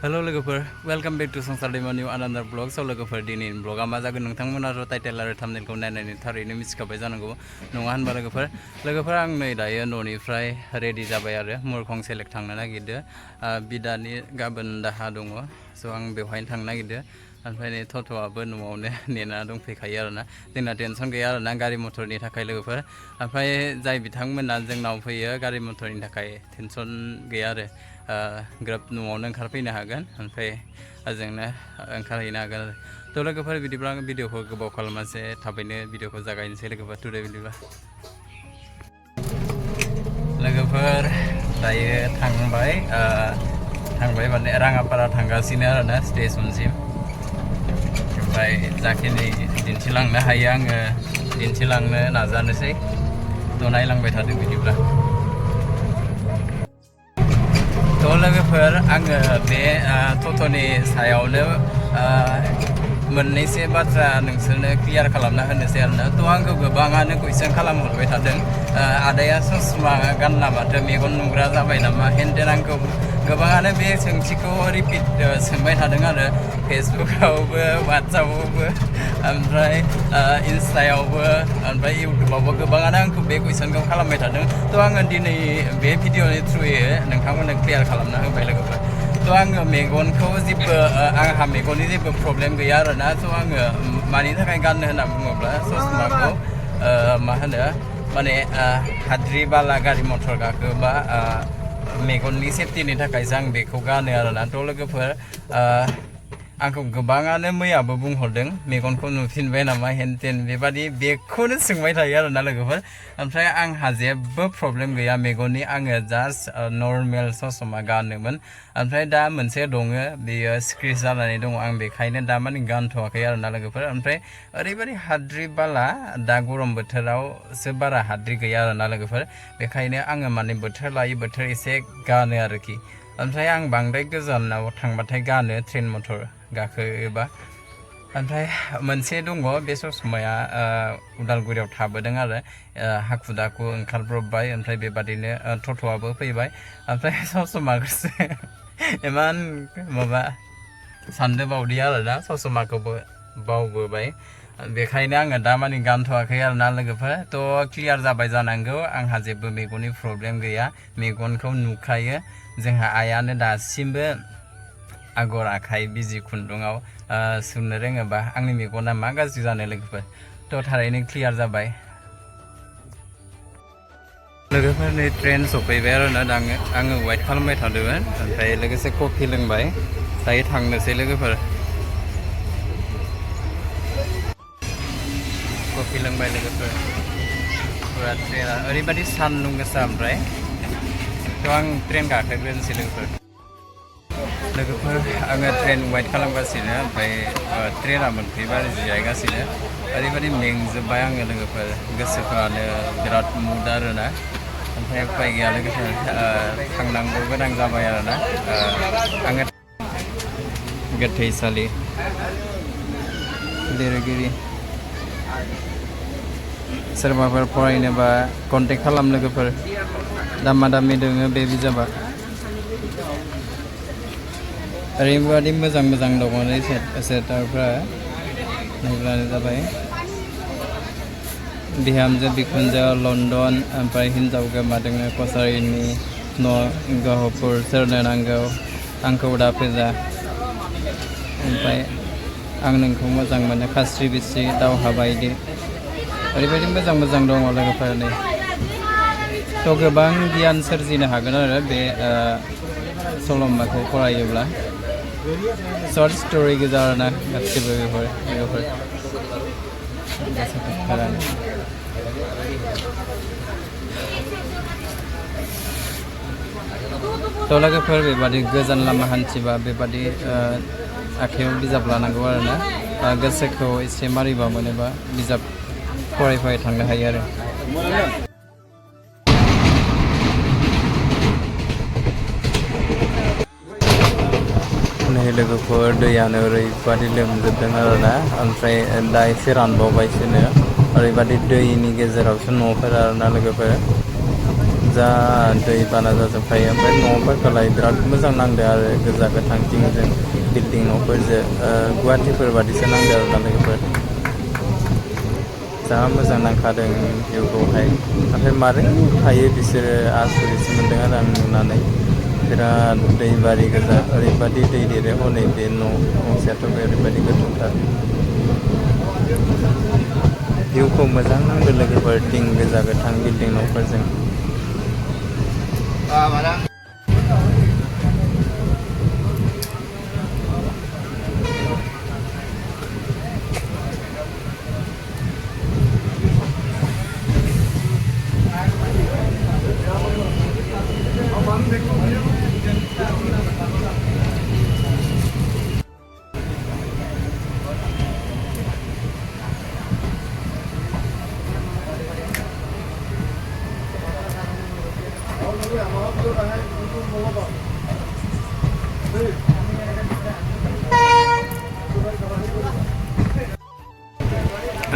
Hello लोगोफोर welcome back to संसार दैमानि another ब्लग स लोगोफोर दिनैनि ब्लगा मा जागोन नोंथांमोनाथ' टाइटेल आरो थाम्बनेलखौ नायनानै थारैनो मिथिखाबाय जानांगौ नङा होनबा लोगोफोर आं नै दायो न'निफ्राय रेडि जाबाय आरो मुरखंसेलेक थांनो नागिरदों बिदानि गाबोन दाहा दङ स' आं बेवहायनो थांनो नागिरदों ओमफ्राय नै थथ'आबो न'आवनो नेना दंफैखायो आरोना जोंना टेनसन गैया आरोना गारि मथरनि थाखाय लोगोफोर ओमफ्राय जाय बिथांमोना जोंनाव फैयो गारि मथरनि थाखाय टेनसन गैया आरो ग्रोब न'आवनो ओंखारफैनो हागोन ओमफ्राय ओजोंनो ओंखारहैनो हागोन आरो थ' लोगोफोर बिदिब्ला आं भिडिअखौ गोबाव खालामासे थाबैनो भिडिअखौ जागायनोसै लोगोफोर टुडे बिदिब्ला लोगोफोर दायो थांबाय माने राङापारा थांगासिनो आरोना स्टेशनसिम ओमफ्राय जाखिनि दिन्थिलांनो हायो आङो दिन्थिलांनो नाजानोसै थ' नायलांबाय थादों बिदिब्ला थ' लोगोफोर आङो बे टट'नि सायावनो मोननैसो बाथ्रा नोंसोरनो क्लियार खालामना होनोसै आरोना थ' आंखौ गोबाङानो कुइसन खालामहरबाय थादों आदाया ससमा गानना माथो मेगन नुग्रा जाबाय नामा हेनदेन आंखौ गोबाङानो बे सोंथिखौ रिपिट सोंबाय थादों आरो फेसबुकआवबो वाट्सआपआवबो ओमफ्राय इन्स्टायावबो ओमफ्राय इउटुबावबो गोबाङानो आंखौ बे कुइसनखौ खालामबाय थादों थ' आङो दिनै बे भिडिअनि थ्रुयै नोंथांमोननो क्लियार खालामना होबाय लोगोफोर थ' आङो मेगनखौ जेबो आंहा मेगननि जेबो प्रब्लेम गैया आरोना थ' आङो मानि थाखाय गाननो होनना बुङोब्ला ससमाखौ मा होनो माने हाद्रि बाला गारि मथर गाखोबा मेगननि सेफटिनि थाखायसो आं बेखौ गानो आरोना थ' लोगोफोर आंखौ गोबाङानो मैयाबो बुंहरदों मेगनखौ नुफिनबाय नामा हेनटेन बेबादि बेखौनो सोंबाय थायो आरोना लोगोफोर ओमफ्राय आंहा जेबो प्रब्लेम गैया मेगननि आङो जास्ट नर्मेल ससमा गानोमोन ओमफ्राय दा मोनसे दङ बेयो स्क्रिच जानानै दङ आं बेखायनो दा माने गानथ'वाखै आरोना लोगोफोर ओमफ्राय ओरैबायदि हाद्रि बाला दा गरम बोथोरावसो बारा हाद्रि गैया आरोना लोगोफोर बेखायनो आङो माने बोथोर लायै बोथोर एसे गानो आरोखि ओमफ्राय आं बांद्राय गोजानाव थांबाथाय गानो ट्रेन मटर गाखोयोबा ओमफ्राय मोनसे दङ बे ससमाया उदालगुरियाव थाबोदों आरो हाखु दाखु ओंखारब्रबबाय ओमफ्राय बेबादिनो टट'आबो फैबाय ओमफ्राय ससमाखौसो इमान माबा सानदो बावदि आरोना ससमाखौबो बावबोबाय बेखायनो आङो दा माने गानथ'वाखै आरोना लोगोफोर थ' क्लियार जाबाय जानांगौ आंहा जेबो मेगननि प्रब्लेम गैया मेगनखौ नुखायो जोंहा आइयानो दासिमबो आगर आखाइ बिजि खुन्दुङाव सुनो रोङोबा आंनि मेगना मा गाज्रि जानो लोगोफोर थ' थारैनो क्लियार जाबाय लोगोफोरनि ट्रेन सफैबाय आरोना दा आङो वेट खालामबाय थादोंमोन ओमफ्राय लोगोसे कफि लोंबाय दायो थांनोसै लोगोफोर कफि लोंबाय लोगोफोर पुरा ट्रेना ओरैबायदि सान्दुं गोसा ओमफ्राय थ' आं ट्रेन गाखोग्रोनोसै लोगोफोर आङो ट्रेन वेट खालामगासिनो ओमफ्राय ट्रेना मोनफैबाय जिरायगासिनो ओरैबायदि मेंजोब्बाय आङो लोगोफोर गोसोफ्रानो बिराद मुद आरोना ओमफ्राय उपाय गैया लोगोफोर थांनांगौ गोनां जाबाय आरोना आङो गोथैसालि लिरगिरि सोरबाफोर फरायनोबा कन्टेक्ट खालाम लोगोफोर दामा दामि दोङो बे बिजाबा ओरैबायदि मोजां दङ नै सेटारफ्रा नायब्लानो जाबाय बिहामजो बिखुनजो लण्डन ओमफ्राय हिन्जाव गोमादों कसारिनि न' गहपुर सोरनो नांगौ आंखौ दा फोजा ओमफ्राय आं नोंखौ मोजां मोनो खास्रि बिस्रि दावहा बायदि ओरैबायदि मोजां दङ लोगोफोर नै थ' गोबां गियान सोरजिनो हागोन आरो बे सल'माखौ फरायोब्ला सर्ट स्ट'रि गोजा आरोना गासिबो बेफोर थ' लोगोफोर बेबादि गोजान लामा हान्थिबा बेबादि आखायाव बिजाब लानांगौ आरोना गोसोखौ एसे मारिबा मोनोबा बिजाब फरायफाय थांनो हायो आरो नै लोगोफोर दैयानो ओरैबादि लोमजोबदों आरोना ओमफ्राय दा एसे रानबावबायसोनो ओरैबादि दैनि गेजेरावसो न'फोर आरोना लोगोफोर गोजा दै बाना जाजोबखायो ओमफ्राय न'फोरखौलाय बिराद मोजां नांदों आरो गोजा गोथां थिंजों बिल्डिं न'फोरजों गुवाहाटिफोर बादिसो नांदों आरो ना लोगोफोर जा मोजां नांखादों भिउखौहाय ओमफ्राय मारै थायो बिसोरो आसरितसो मोन्दों आरो आं नुनानै बिराद दैबारि गोजा ओरैबादि दै देरो हनै बे न' गंसेयाथ' ओरैबादि गोथौथार भिउखौ मोजां नांदों लोगोफोर थिं गोजा गोथां बिल्डिं न'फोरजों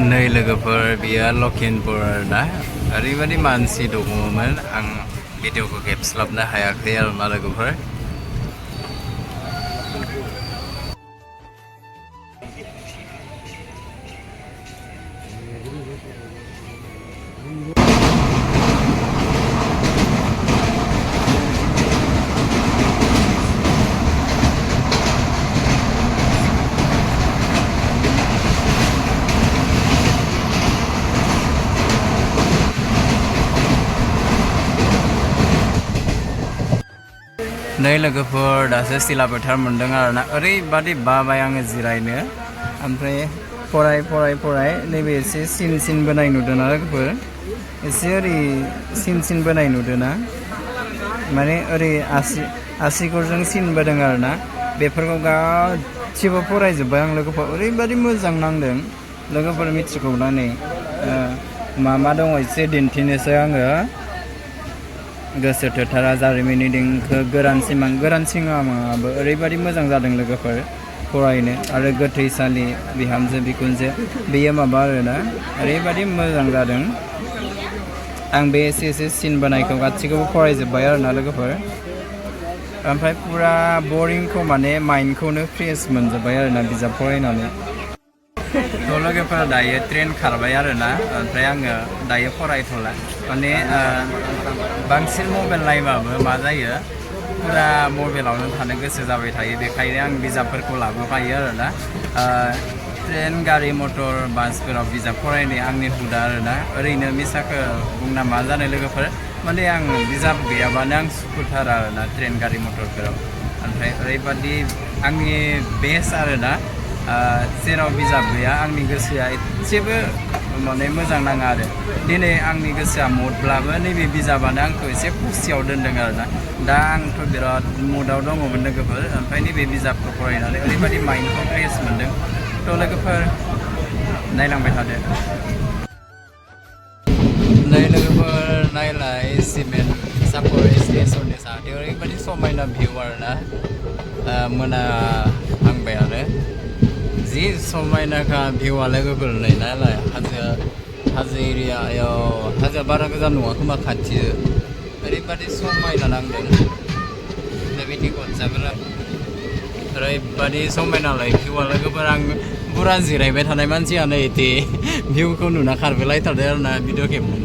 नै लोगोफोर बियो लखिमपुर ना ओरैबादि मानसि दङमोन आं भिडिअखौ खेबस्लाबनो हायाखै आरो ना लोगोफोर नै लोगोफोर दासो सिला बोथार मोनदों आरोना ओरैबादि बाबाय आङो जिरायनो ओमफ्राय फराय नैबे एसे सिन बोनाय नुदों ना लोगोफोर एसे ओरै सिन बोनाय नुदों ना माने ओरै आसिगरजों सिन बोदों आरोना बेफोरखौ गासिबो फरायजोब्बाय आं लोगोफोर ओरैबादि मोजां नांदों लोगोफोर मिथिगौ ना नै मा दङ एसे दिन्थिनोसै आङो गोसो थोथारा जारिमिननि देंखो गोरान सिमाङाबो ओरैबादि मोजां जादों लोगोफोर फरायनो आरो गोथैसालि बिहामजो बिखुनजो बेयो माबा आरोना ओरैबादि मोजां जादों आं बे एसे सिन बोनायखौ गासिखौबो फरायजोब्बाय आरोना लोगोफोर ओमफ्राय पुरा बरिंखौ माने माइन्डखौनो फ्रेस मोनजोब्बाय आरोना बिजाब फरायनानै थ' लोगोफोर दायो ट्रेन खारबाय आरोना ओमफ्राय आङो दायो फरायथ'ला माने बांसिन मबाइल नायबाबो मा जायो पुरा मबाइलावनो थानो गोसो जाबाय थायो बेखायनो आं बिजाबफोरखौ लाबोफायो आरोना ट्रेन गारि मटर बासफोराव बिजाब फरायनाय आंनि हुदा आरोना ओरैनो मिसाखौ बुंना मा जानो लोगोफोर माने आं बिजाब गैयाबानो आं सुखुथार आरोना ट्रेन गारि मटरफोराव ओमफ्राय ओरैबादि आंनि बेस्ट आरोना जेराव बिजाब गैया आंनि गोसोआ एसेबो माने मोजां नाङा आरो दिनै आंनि गोसोआ मुडब्लाबो नैबे बिजाबानो आंखौ एसे खुसियाव दोनदों आरोना दा आंथ' बिराद मुडआव दङमोन लोगोफोर ओमफ्राय नैबे बिजाबखौ फरायनानै ओरैबादि माइन्डखौ फ्रेस मोनदों थ' लोगोफोर नायलांबाय थादो नै लोगोफोर नायलाय सिमेन्ट सापर स्टेसननि साहाथिं ओरैबादि समायना भिउ आरोना मोनाहांबायानो जि समायनाखा भिउआ लोगोफोर नै नायलाय हाजो एरियायाव हाजोआ बारा गोजान नङा खोमा खाथि ओरैबादि समायना नांदों बिदि खनसाबोला ओरैबादि समायनालाय भिउआ लोगोफोर आं पुरा जिरायबाय थानाय मानसियानो इदि भिउखौ नुना खारबोलायथारदों आरोना भिडिअ खेबनो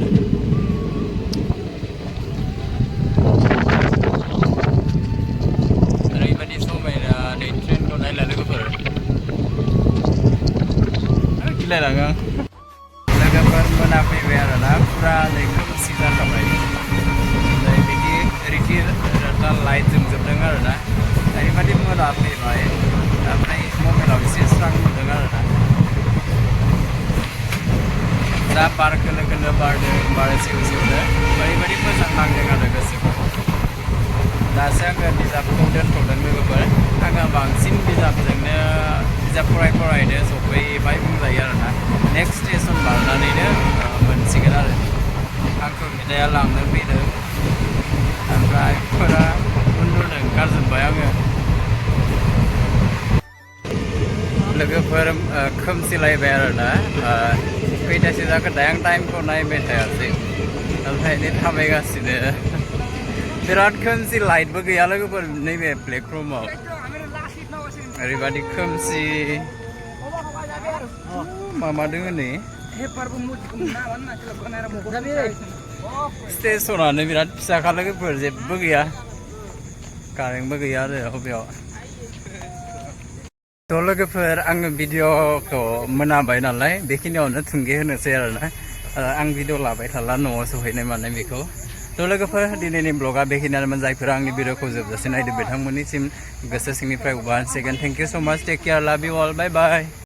ओरैबादि समायना नै ट्रेनखौ नायलाय लोगोफोर गिलायलाङो लोगोफोर मोनाफैबाय आरोना पुरा नै खोमसि जाखाबाय नै बिदि लाइट जोंजोबदों आरोना ओरैबादि मोनाफैबाय ओमफ्राय मबाइलाव एसे स्रां मोनदों आरोना दा बार खोलो बारदों बार सिवनो ओरैबादि मोजां नांदों आरो गोसोखौ दासो आङो बिजाबखौ दोनथ'दों लोगोफोर आङो बांसिन बिजाब फरायनो सफैबाय बुंजायो आरोना नेक्स्ट स्टेसन बारनानैनो मोनसिगोन आरो आंखौ बिदाया लांनो फैदों ओमफ्राय पुरा उन्दुनो ओंखारजोब्बाय आङो लोगोफोर खोमसिलायबाय आरोना खैथासो जाखो दा आं टाइमखौ नायबाय थायासै ओमफ्राय थाबायगासिनो बिराद खोमसि लाइटबो गैया लोगोफोर नैबे प्लेटफर्माव ओरैबादि खोमसि मा दोङो नै स्टेसनानो बिराद फिसाखा लोगोफोर जेबो गैया कारेन्टबो गैया आरो बेयाव थ' लोगोफोर आङो भिडिअखौ मोनाबाय नालाय बेखिनियावनो थुंगे होनोसै आरोना आं भिडिअ लाबाय थाला न'आव सहैनाय माने बेखौ थ' लोगोफोर दिनैनि ब्लगा बेखिनियानोमोन जायफोरा आंनि भिडिअखौ जोबजासे नायदो बिथांमोननिसिम गोसो सिंनिफ्राय 1 सेकेन्ड थेंक इउ स' माच टेक केयार लाभ इउ अल बाय बाय